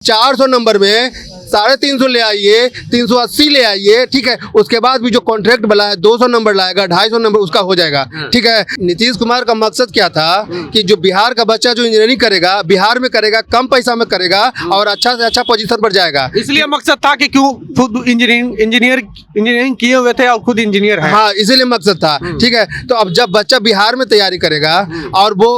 400 number में 350 ले आइए, 380 ले आइए, ठीक है। उसके बाद भी जो कॉन्ट्रैक्ट वाला है 200 नंबर लाएगा, 250 नंबर उसका हो जाएगा, ठीक है। नीतीश कुमार का मकसद क्या था कि जो बिहार का बच्चा जो इंजीनियरिंग करेगा, बिहार में करेगा, कम पैसा में करेगा और अच्छा से अच्छा पोजीशन पर जाएगा। इसलिए मकसद था कि क्यों खुद इंजीनियरिंग किए हुए थे और खुद इंजीनियर है। हाँ, इसीलिए मकसद था, ठीक है। तो अब जब बच्चा बिहार में तैयारी करेगा और वो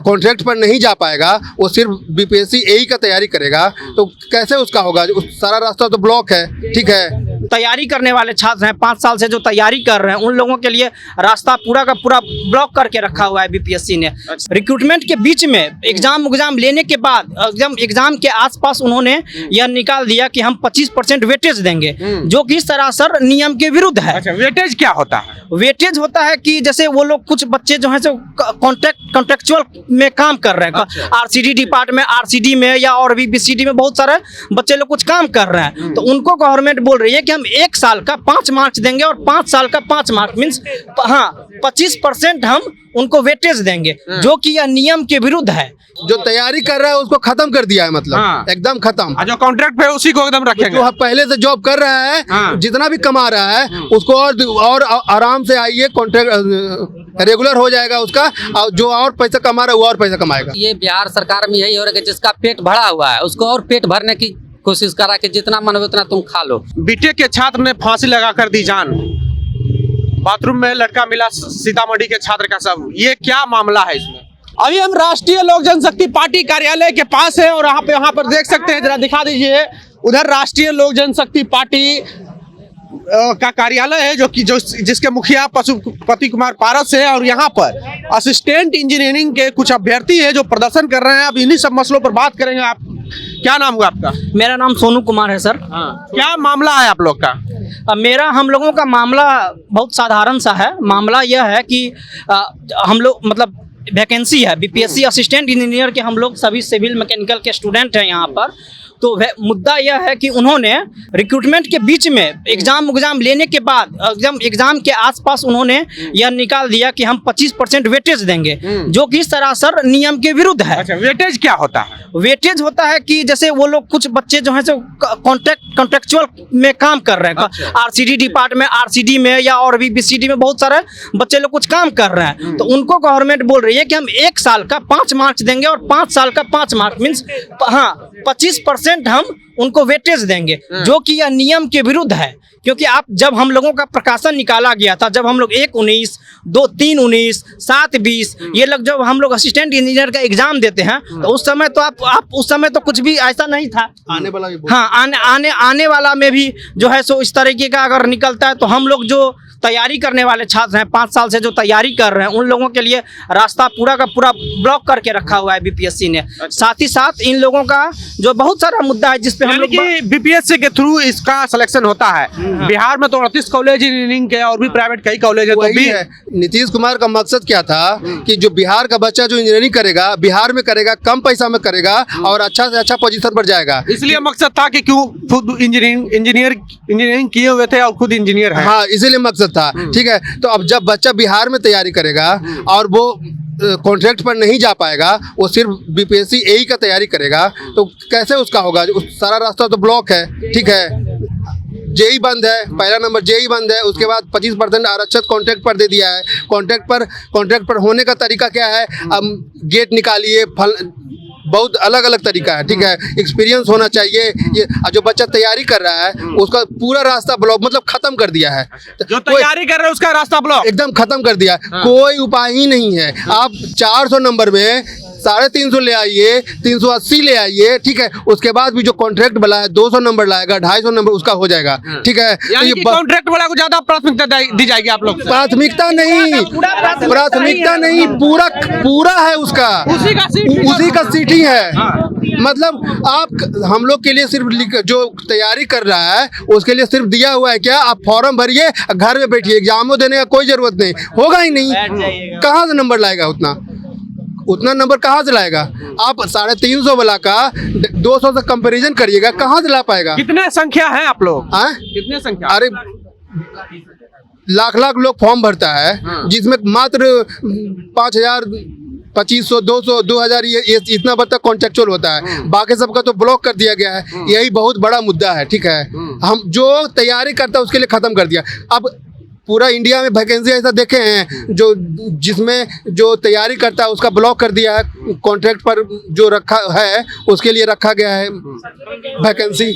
कॉन्ट्रैक्ट पर नहीं जा पाएगा, वो सिर्फ बीपीएससी एई का तैयारी करेगा, तो कैसे उसका होगा? सारा रास्ता तो ब्लॉक है, ठीक है। तैयारी करने वाले छात्र हैं, 5 साल से जो तैयारी कर रहे हैं, उन लोगों के लिए रास्ता पूरा का पूरा ब्लॉक करके रखा हुआ है बीपीएससी ने। रिक्रूटमेंट के बीच में एग्जाम लेने के बाद एग्जाम के आसपास उन्होंने यह निकाल दिया कि हम 25% वेटेज देंगे, जो कि सरासर नियम के विरुद्ध है। अच्छा, वेटेज क्या होता है? वेटेज होता है कि जैसे वो लोग कुछ बच्चे जो हैं जो कॉन्ट्रेक्चुअल में काम कर रहे हैं, आरसीडी डिपार्टमेंट, आरसीडी में या और भी बीसीडी में बहुत सारे बच्चे लोग कुछ काम कर रहे हैं, तो उनको गवर्नमेंट बोल रही है कि हम 1 साल का 5 मार्क्स देंगे और 5 साल का 5 मार्क्स मीन्स 25% हम उनको वेटेज देंगे, जो कि यह नियम के विरुद्ध है। जो तैयारी कर रहा है उसको खत्म कर दिया है, मतलब एकदम खत्म। जो कॉन्ट्रैक्ट पे उसी को एकदम रखेंगे। जो पहले से जॉब कर रहा है, जितना भी कमा रहा है, उसको और आराम से आइए, कॉन्ट्रैक्ट रेगुलर हो जाएगा उसका, और जो और पैसा कमा रहा है वो और पैसा कमाएगा। ये बिहार सरकार में यही हो रहा है कि जिसका पेट भरा हुआ है उसको और पेट भरने की कोशिश करा कि जितना मन हो उतना तुम खा लो। बीटेक के छात्र ने फांसी लगा कर दी जान, बाथरूम में लड़का मिला सीतामढ़ी के छात्र का सब, ये क्या मामला है इसमें? अभी हम राष्ट्रीय लोक जनशक्ति पार्टी कार्यालय के पास है और यहाँ पर देख सकते हैं, जरा दिखा दीजिए, उधर राष्ट्रीय लोक जनशक्ति पार्टी का कार्यालय है जिसके मुखिया पशुपति कुमार पारस है, और यहाँ पर असिस्टेंट इंजीनियरिंग के कुछ अभ्यर्थी है जो प्रदर्शन कर रहे हैं। अब इन्हीं सब मसलों पर बात करेंगे। आप क्या नाम हुआ आपका? मेरा नाम सोनू कुमार है सर। क्या मामला है आप लोग का? हम लोगों का मामला बहुत साधारण सा है। मामला यह है कि हम लोग मतलब वैकेंसी है बीपीएससी असिस्टेंट इंजीनियर के, हम लोग सभी सिविल मैकेनिकल के स्टूडेंट हैं यहाँ पर। तो मुद्दा यह है कि उन्होंने रिक्रूटमेंट के बीच में एग्जाम लेने के बाद एग्जाम के आसपास उन्होंने यह निकाल दिया कि हम 25% वेटेज देंगे, जो कि सरासर नियम के विरुद्ध है। अच्छा, वेटेज क्या होता है? वेटेज होता है कि जैसे वो लोग कुछ बच्चे जो हैं जो कॉन्ट्रेक्चुअल में काम कर रहे हैं, आरसीडी डिपार्टमेंट, आरसीडी में या और भी बीसीडी में बहुत सारे बच्चे लोग कुछ काम कर रहे हैं, तो उनको गवर्नमेंट बोल रही है कि हम 1 साल का 5 मार्क्स देंगे और 5 साल का 5 मार्क्स मीन्स 25% हम उनको वेटेज देंगे, जो कि यह नियम के विरुद्ध है। क्योंकि जब हम लोगों का प्रकाशन निकाला गया था, जब हम लोग 1-19, 2-3-19, 7-20 ये लोग जब हम लोग असिस्टेंट इंजीनियर का एग्जाम देते हैं, तो उस समय तो आप उस समय तो कुछ भी ऐसा नहीं था। आने वाला भी आने वाला में भी जो है सो इस तरीके का अगर निकलता है, तो हम लोग जो तैयारी करने वाले छात्र हैं, 5 साल से जो तैयारी कर रहे हैं, उन लोगों के लिए रास्ता पूरा का पूरा ब्लॉक करके रखा हुआ है बीपीएससी ने। साथ ही साथ इन लोगों का जो बहुत सारा मुद्दा है जिसपे हम लोग बीपीएससी के थ्रू इसका सिलेक्शन होता है। बिहार में तो 38 कॉलेज इंजीनियरिंग के और भी प्राइवेट कई कॉलेज है। तो भी है नीतीश कुमार का मकसद क्या था कि जो बिहार का बच्चा जो इंजीनियरिंग करेगा, बिहार में करेगा, कम पैसा में करेगा और अच्छा से अच्छा पोजीशन पर जाएगा। इसलिए मकसद था कि क्यों खुद इंजीनियरिंग किए हुए थे और खुद इंजीनियर है। हाँ, इसीलिए मकसद था, ठीक है। तो अब जब बच्चा बिहार में तैयारी करेगा और वो कॉन्ट्रैक्ट पर नहीं जा पाएगा, वो सिर्फ बीपीएससी एई का तैयारी करेगा, तो कैसे उसका होगा? सारा रास्ता तो ब्लॉक है, ठीक है। जेई बंद है, पहला नंबर जेई बंद है, उसके बाद 25% आरक्षण कॉन्ट्रैक्ट पर दे दिया है। कॉन्ट्रैक्ट पर होने का तरीका क्या है? अब गेट निकालिए, बहुत अलग अलग तरीका है, ठीक है। एक्सपीरियंस होना चाहिए। ये जो बच्चा तैयारी कर रहा है उसका पूरा रास्ता ब्लॉक, मतलब खत्म कर दिया है। जो तैयारी कर रहे हैं उसका रास्ता ब्लॉक एकदम खत्म कर दिया। कोई उपाय ही नहीं है। आप 400 नंबर में 350 ले आइए, 380 ले आइए, ठीक है। उसके बाद भी जो कॉन्ट्रैक्ट वाला है 200 नंबर लाएगा, 250 नंबर उसका हो जाएगा, ठीक है। यानी कि कॉन्ट्रैक्ट वाला को ज्यादा प्राथमिकता दी जाएगी आप लोग? प्राथमिकता नहीं, पूरा है उसका, उसी का सीटिंग है। मतलब हम लोग के लिए सिर्फ जो तैयारी कर रहा है उसके लिए सिर्फ दिया हुआ है क्या? आप फॉर्म भरिए, घर में बैठिए, एग्जामों देने का कोई जरूरत नहीं, होगा ही नहीं। कहाँ से नंबर लाएगा? उतना नंबर कहाँ से लाएगा? आप 350 वाला का 200 से कंपैरिजन करिएगा, कहाँ से ला पाएगा? कितने संख्या है आप लोग? कितने संख्या? अरे लाख लोग फॉर्म भरता है, जिसमें मात्र 5000 2500 200 2000 ये इतना बद तक कॉन्ट्रेक्चुअल होता है, बाकी सबका तो ब्लॉक कर दिया गया है। यही बहुत बड़ा मुद्दा है, ठीक है। हम जो तैयारी करता है उसके लिए ख़त्म कर दिया। अब पूरा इंडिया में वैकेंसी ऐसा देखे हैं जो जिसमें जो तैयारी करता है उसका ब्लॉक कर दिया है, कॉन्ट्रैक्ट पर जो रखा है उसके लिए रखा गया है वैकेंसी।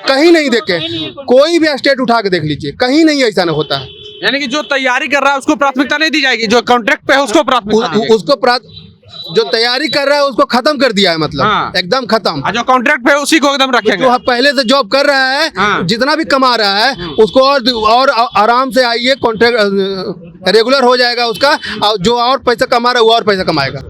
कहीं नहीं देखे, कोई भी स्टेट उठा के देख लीजिए, कहीं नहीं ऐसा नहीं होता है। यानी कि जो तैयारी कर रहा है उसको प्राथमिकता नहीं दी जाएगी, जो कॉन्ट्रैक्ट पे है उसको प्राथमिकता दी जाएगी। जो तैयारी कर रहा है उसको खत्म कर दिया है, मतलब हाँ। एकदम खत्म। जो कॉन्ट्रैक्ट पे है उसी को एकदम रखेंगे। जो पहले से जॉब कर रहा है, हाँ। जितना भी कमा रहा है उसको और आराम से आइए, कॉन्ट्रैक्ट रेगुलर हो जाएगा उसका, और जो और पैसा कमा रहा है वो और पैसा कमाएगा।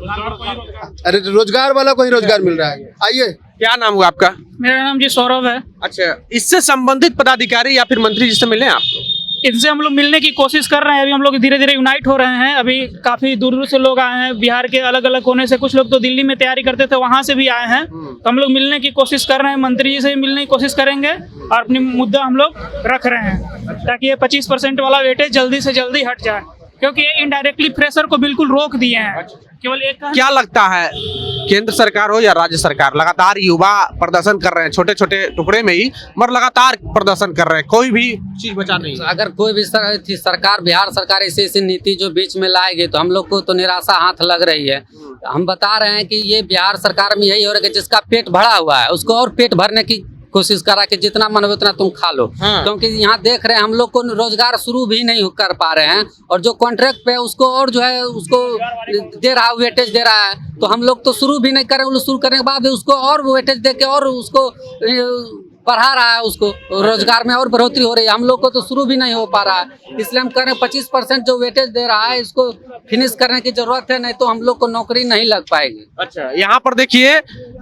अरे रोजगार वाला को ही रोजगार मिल रहा है। आइए। क्या नाम हुआ आपका? मेरा नाम जी सौरभ है। अच्छा, इससे संबंधित पदाधिकारी या फिर मंत्री जिससे मिले आपको? इनसे हम लोग मिलने की कोशिश कर रहे हैं। अभी हम लोग धीरे धीरे यूनाइट हो रहे हैं। अभी काफ़ी दूर दूर से लोग आए हैं, बिहार के अलग अलग कोने से। कुछ लोग तो दिल्ली में तैयारी करते थे, वहाँ से भी आए हैं। तो हम लोग मिलने की कोशिश कर रहे हैं, मंत्री जी से भी मिलने की कोशिश करेंगे और अपनी मुद्दा हम लोग रख रहे हैं ताकि ये 25% वाला वेटेज जल्दी से जल्दी हट जाए, क्योंकि ये इनडायरेक्टली फ्रेशर को बिल्कुल रोक दिए हैं। केवल एक क्या लगता है, केंद्र सरकार हो या राज्य सरकार, लगातार युवा प्रदर्शन कर रहे हैं, छोटे छोटे टुकड़े में ही मगर लगातार प्रदर्शन कर रहे हैं, कोई भी चीज बचा नहीं। अगर कोई भी सरकार, बिहार सरकार ऐसी नीति जो बीच में लाएगी तो हम लोग को तो निराशा हाथ लग रही है। हम बता रहे हैं कि ये बिहार सरकार में यही हो रहा है कि जिसका पेट भरा हुआ है उसको और पेट भरने की कोशिश करा कि जितना मन हो उतना तुम खा लो। हाँ। क्योंकि यहाँ देख रहे हैं हम लोग को रोजगार शुरू भी नहीं कर पा रहे हैं, और जो कॉन्ट्रैक्ट पे है उसको और जो है उसको दे रहा है, वेटेज दे रहा है। तो हम लोग तो शुरू भी नहीं कर रहे, शुरू करने के बाद भी उसको और वेटेज दे के और उसको बढ़ा रहा है, उसको रोजगार में और बढ़ोतरी हो रही है। हम लोग को तो शुरू भी नहीं हो पा रहा है, इसलिए हम कह रहे हैं 25% जो वेटेज दे रहा है इसको फिनिश करने की जरूरत है, नहीं तो हम लोग को नौकरी नहीं लग पाएगी। अच्छा, यहाँ पर देखिए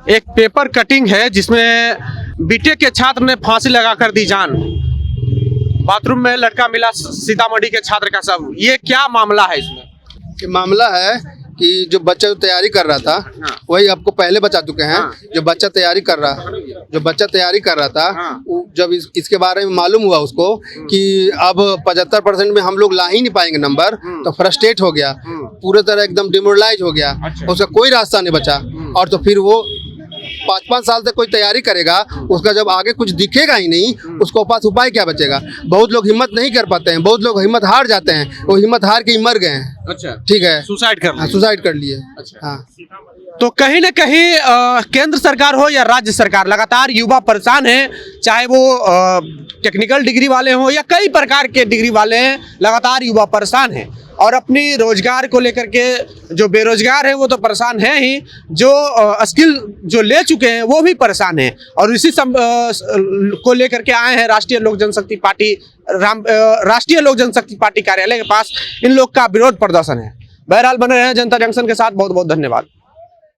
एक पेपर कटिंग है जिसमें बीटेक के छात्र ने फांसी लगाकर दी जान, बाथरूम में लड़का मिला सीतामढ़ी के छात्र का सब। ये क्या मामला है इसमें? ये मामला है कि जो बच्चा तैयारी कर रहा था, हाँ। वही आपको पहले बता चुके हैं। हाँ। जो बच्चा तैयारी कर रहा था, हाँ। जब इसके बारे में मालूम हुआ उसको कि अब 75% में हम लोग ला ही नहीं पाएंगे नंबर, तो फ्रस्ट्रेट हो गया, पूरे तरह एकदम डिमोरलाइज हो गया। अच्छा। उसका कोई रास्ता नहीं बचा, और तो फिर वो 5-5 साल तक कोई तैयारी करेगा, उसका जब आगे कुछ दिखेगा ही नहीं, उसको पास उपाय क्या बचेगा। बहुत लोग हिम्मत नहीं कर पाते हैं, बहुत लोग हिम्मत हार जाते हैं, वो हिम्मत हार के ही मर गए हैं। अच्छा, ठीक है, सुसाइड कर हाँ, सुसाइड कर लिए। अच्छा। हाँ। तो कहीं न कहीं केंद्र सरकार हो या राज्य सरकार, लगातार युवा परेशान हैं, चाहे वो टेक्निकल डिग्री वाले हों या कई प्रकार के डिग्री वाले हैं, लगातार युवा परेशान हैं। और अपनी रोजगार को लेकर के जो बेरोजगार है वो तो परेशान हैं ही, जो स्किल जो ले चुके हैं वो भी परेशान हैं। और इसी को लेकर के आए हैं राष्ट्रीय लोक जनशक्ति पार्टी राष्ट्रीय लोक जनशक्ति पार्टी कार्यालय के पास। इन लोग का विरोध प्रदर्शन है। बहरहाल बने रहे जनता जंक्शन के साथ। बहुत बहुत धन्यवाद।